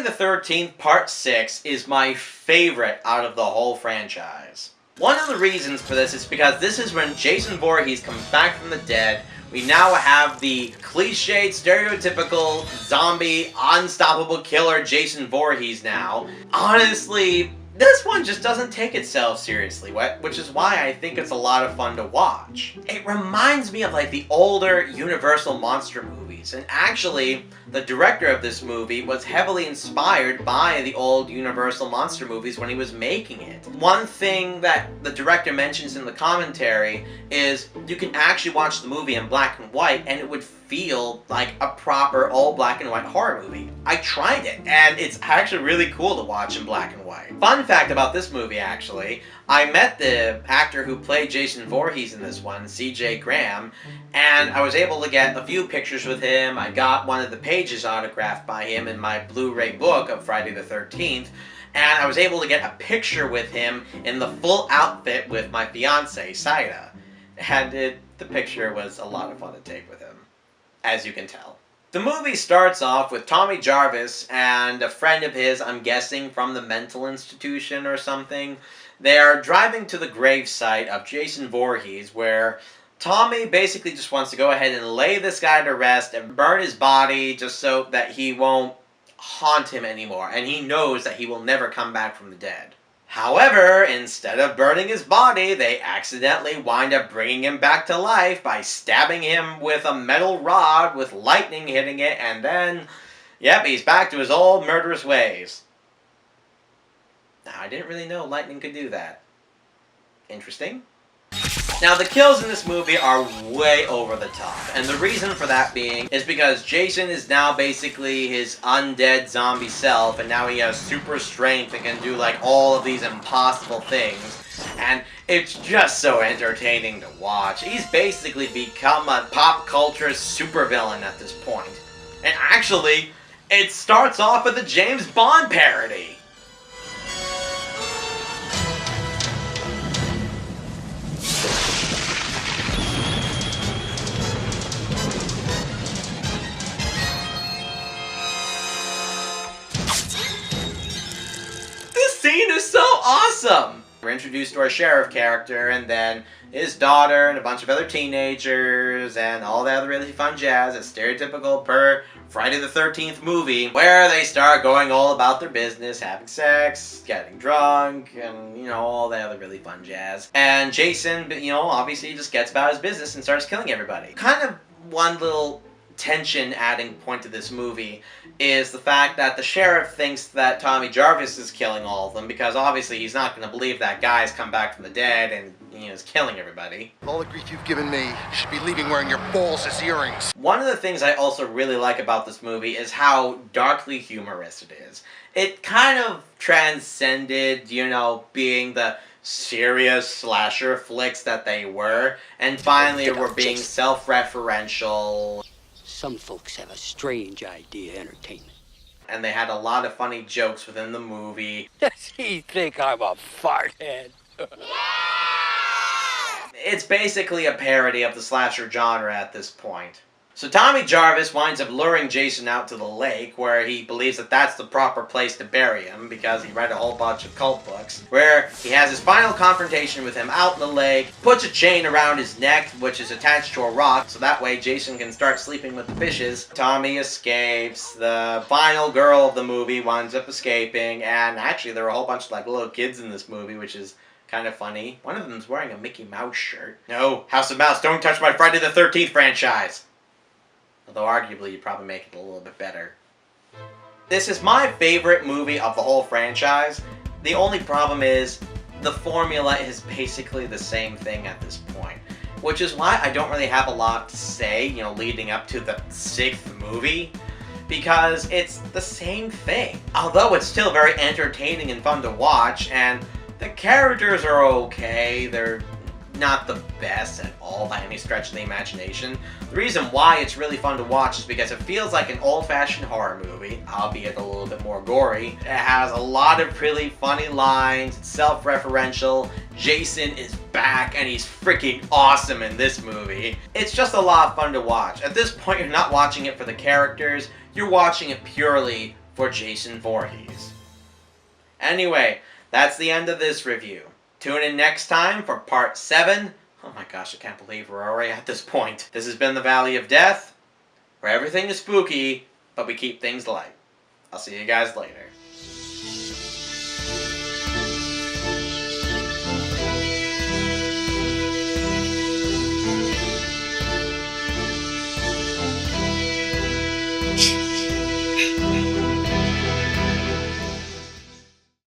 the 13th Part 6 is my favorite out of the whole franchise. One of the reasons for this is because this is when Jason Voorhees comes back from the dead. We now have the cliched, stereotypical, zombie, unstoppable killer Jason Voorhees now. Honestly, this one just doesn't take itself seriously, which is why I think it's a lot of fun to watch. It reminds me of like the older Universal monster movies, and actually, the director of this movie was heavily inspired by the old Universal monster movies when he was making it. One thing that the director mentions in the commentary is you can actually watch the movie in black and white and it would feel like a proper old black and white horror movie. I tried it, and it's actually really cool to watch in black and white. Fun fact about this movie, actually, I met the actor who played Jason Voorhees in this one, C.J. Graham, and I was able to get a few pictures with him. I got one of the pages autographed by him in my Blu-ray book of Friday the 13th, and I was able to get a picture with him in the full outfit with my fiancée, Saida. And the picture was a lot of fun to take with him, as you can tell. The movie starts off with Tommy Jarvis and a friend of his, I'm guessing from the mental institution or something. They are driving to the gravesite of Jason Voorhees, where Tommy basically just wants to go ahead and lay this guy to rest and burn his body just so that he won't haunt him anymore, and he knows that he will never come back from the dead. However, instead of burning his body, they accidentally wind up bringing him back to life by stabbing him with a metal rod with lightning hitting it, and then, yep, he's back to his old murderous ways. Now, I didn't really know lightning could do that. Interesting. Now, the kills in this movie are way over the top, and the reason for that being is because Jason is now basically his undead zombie self, and now he has super strength and can do like all of these impossible things, and it's just so entertaining to watch. He's basically become a pop culture supervillain at this point. And actually, it starts off with a James Bond parody. Scene is so awesome! We're introduced to our sheriff character, and then his daughter, and a bunch of other teenagers, and all that other really fun jazz that's stereotypical per Friday the 13th movie, where they start going all about their business, having sex, getting drunk, and, you know, all that other really fun jazz. And Jason, you know, obviously just gets about his business and starts killing everybody. Kind of one little tension-adding point to this movie is the fact that the sheriff thinks that Tommy Jarvis is killing all of them, because obviously he's not going to believe that guy's come back from the dead and, you know, is killing everybody. All the grief you've given me, you should be leaving wearing your balls as earrings. One of the things I also really like about this movie is how darkly humorous it is. It kind of transcended, you know, being the serious slasher flicks that they were, and finally were being self-referential. Some folks have a strange idea of entertainment. And they had a lot of funny jokes within the movie. Does he think I'm a farthead? It's basically a parody of the slasher genre at this point. So Tommy Jarvis winds up luring Jason out to the lake, where he believes that that's the proper place to bury him, because he read a whole bunch of cult books, where he has his final confrontation with him out in the lake, puts a chain around his neck, which is attached to a rock, so that way Jason can start sleeping with the fishes. Tommy escapes, the final girl of the movie winds up escaping, and actually there are a whole bunch of like little kids in this movie, which is kind of funny. One of them's wearing a Mickey Mouse shirt. No, House of Mouse, don't touch my Friday the 13th franchise! Although arguably you'd probably make it a little bit better. This is my favorite movie of the whole franchise. The only problem is the formula is basically the same thing at this point, which is why I don't really have a lot to say, you know, leading up to the 6th movie, because it's the same thing. Although it's still very entertaining and fun to watch, and the characters are okay, they're not the best at all by any stretch of the imagination. The reason why it's really fun to watch is because it feels like an old-fashioned horror movie, albeit a little bit more gory. It has a lot of really funny lines, it's self-referential, Jason is back and he's freaking awesome in this movie. It's just a lot of fun to watch. At this point, you're not watching it for the characters, you're watching it purely for Jason Voorhees. Anyway, that's the end of this review. Tune in next time for part 7. Oh my gosh, I can't believe we're already at this point. This has been the Valley of Death, where everything is spooky, but we keep things light. I'll see you guys later.